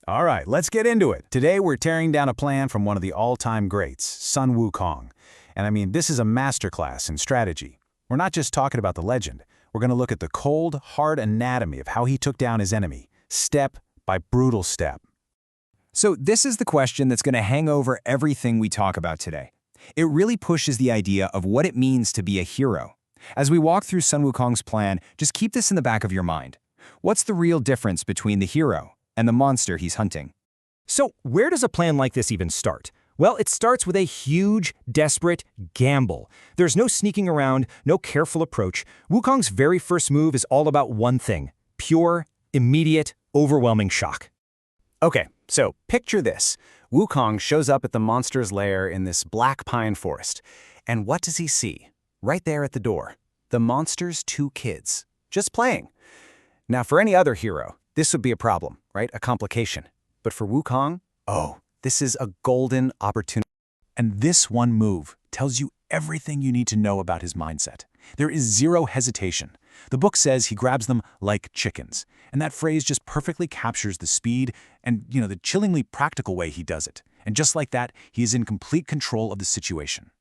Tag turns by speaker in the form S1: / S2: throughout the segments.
S1: All right, let's get into it. Today we're tearing down a plan from one of the all-time greats, Sun Wukong. And I mean, this is a masterclass in strategy. We're not just talking about the legend. We're going to look at the cold, hard anatomy of how he took down his enemy, step by brutal step.
S2: So this is the question that's going to hang over everything we talk about today. It really pushes the idea of what it means to be a hero. As we walk through Sun Wukong's plan, just keep this in the back of your mind. What's the real difference between the hero and the monster he's hunting?
S3: So where does a plan like this even start? Well, it starts with a huge, desperate gamble. There's no sneaking around, no careful approach. Wukong's very first move is all about one thing: pure, immediate, overwhelming shock.
S1: Okay, so picture this. Wukong shows up at the monster's lair in this black pine forest. And what does he see? Right there at the door. The monster's two kids, just playing. Now, for any other hero, this would be a problem, right? A complication. But for Wukong, oh, this is a golden opportunity. And this one move tells you everything you need to know about his mindset. There is zero hesitation. The book says he grabs them like chickens. And that phrase just perfectly captures the speed and, the chillingly practical way he does it. And just like that, he is in complete control of the situation.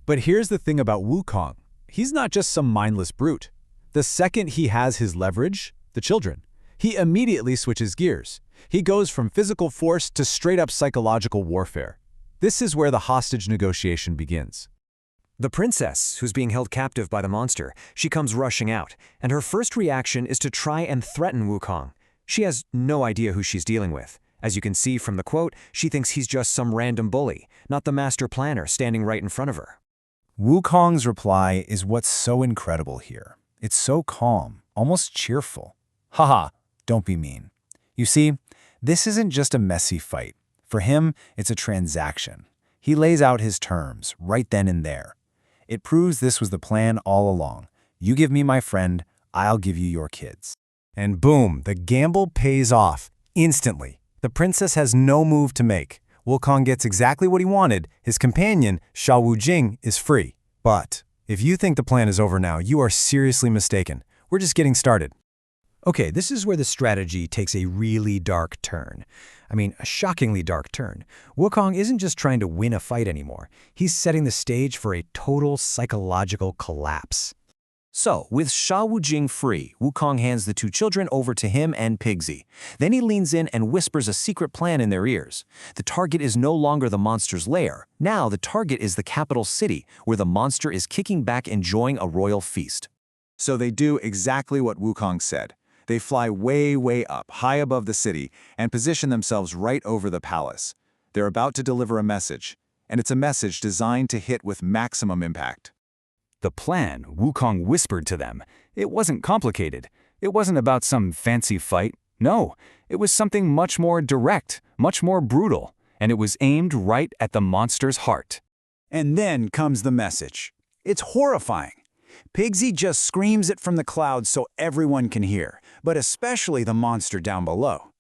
S4: But here's the thing about Wukong. He's not just some mindless brute. The second he has his leverage, the children, he immediately switches gears. He goes from physical force to straight-up psychological warfare. This is where the hostage negotiation begins.
S3: The princess, who's being held captive by the monster, she comes rushing out, and her first reaction is to try and threaten Wukong. She has no idea who she's dealing with. As you can see from the quote, she thinks he's just some random bully, not the master planner standing right in front of her.
S2: Wukong's reply is what's so incredible here. It's so calm, almost cheerful. Haha, don't be mean. You see, this isn't just a messy fight. For him, it's a transaction. He lays out his terms right then and there. It proves this was the plan all along. You give me my friend, I'll give you your kids. And boom, the gamble pays off instantly. The princess has no move to make. Wukong gets exactly what he wanted. His companion, Sha Wujing, is free. But if you think the plan is over now, you are seriously mistaken. We're just getting started.
S3: Okay, this is where the strategy takes a really dark turn. I mean, a shockingly dark turn. Wukong isn't just trying to win a fight anymore. He's setting the stage for a total psychological collapse. So, with Sha Wujing free, Wukong hands the two children over to him and Pigsy. Then he leans in and whispers a secret plan in their ears. The target is no longer the monster's lair. Now the target is the capital city, where the monster is kicking back enjoying a royal feast.
S1: So they do exactly what Wukong said. They fly way, way up, high above the city, and position themselves right over the palace. They're about to deliver a message, and it's a message designed to hit with maximum impact.
S2: The plan, Wukong whispered to them. It wasn't complicated. It wasn't about some fancy fight. No, it was something much more direct, much more brutal, and it was aimed right at the monster's heart.
S1: And then comes the message. It's horrifying. Pigsy just screams it from the clouds so everyone can hear, but especially the monster down below.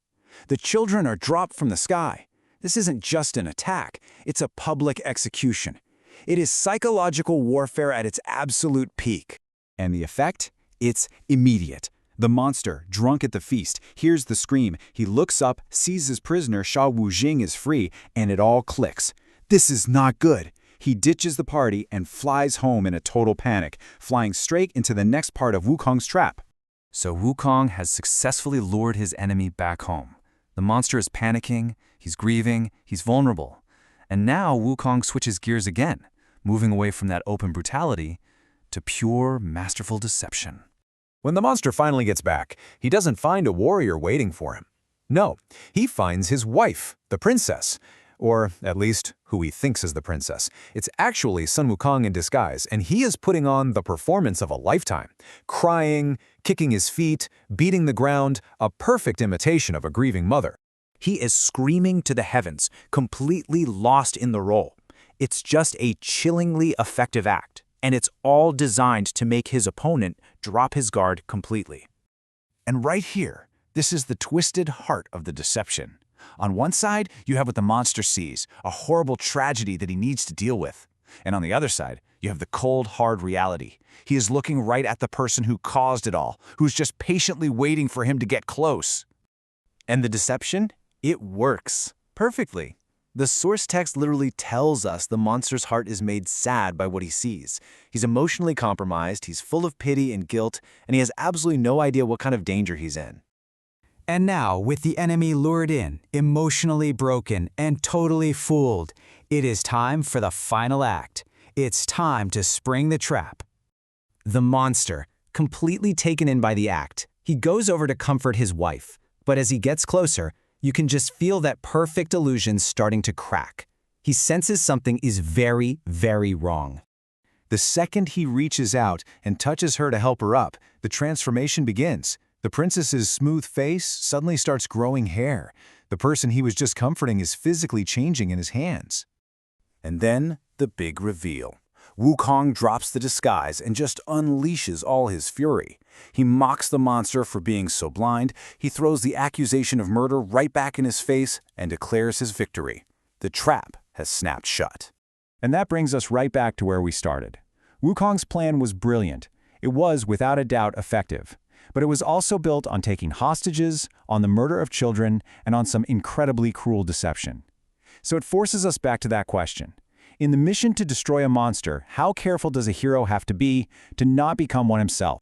S1: The children are dropped from the sky. This isn't just an attack, it's a public execution. It is psychological warfare at its absolute peak. And the effect? It's immediate. The monster, drunk at the feast, hears the scream. He looks up, sees his prisoner, Sha Wujing, is free, and it all clicks. This is not good. He ditches the party and flies home in a total panic, flying straight into the next part of Wukong's trap.
S2: So Wukong has successfully lured his enemy back home. The monster is panicking, he's grieving, he's vulnerable. And now Wukong switches gears again, moving away from that open brutality to pure, masterful deception.
S4: When the monster finally gets back, he doesn't find a warrior waiting for him. No, he finds his wife, the princess. Or at least, who he thinks is the princess. It's actually Sun Wukong in disguise, and he is putting on the performance of a lifetime. Crying, kicking his feet, beating the ground, a perfect imitation of a grieving mother.
S3: He is screaming to the heavens, completely lost in the role. It's just a chillingly effective act, and it's all designed to make his opponent drop his guard completely.
S1: And right here, this is the twisted heart of the deception. On one side, you have what the monster sees, a horrible tragedy that he needs to deal with. And on the other side, you have the cold, hard reality. He is looking right at the person who caused it all, who's just patiently waiting for him to get close.
S3: And the deception?
S5: It works perfectly. The source text literally tells us the monster's heart is made sad by what he sees. He's emotionally compromised, he's full of pity and guilt, and he has absolutely no idea what kind of danger he's in.
S1: And now, with the enemy lured in, emotionally broken, and totally fooled, it is time for the final act. It's time to spring the trap.
S3: The monster, completely taken in by the act, he goes over to comfort his wife. But as he gets closer, you can just feel that perfect illusion starting to crack. He senses something is very, very wrong.
S4: The second he reaches out and touches her to help her up, the transformation begins. The princess's smooth face suddenly starts growing hair. The person he was just comforting is physically changing in his hands.
S1: And then, the big reveal. Wukong drops the disguise and just unleashes all his fury. He mocks the monster for being so blind, he throws the accusation of murder right back in his face and declares his victory. The trap has snapped shut. And that brings us right back to where we started. Wukong's plan was brilliant. It was, without a doubt, effective. But it was also built on taking hostages, on the murder of children, and on some incredibly cruel deception. So it forces us back to that question. In the mission to destroy a monster, how careful does a hero have to be to not become one himself?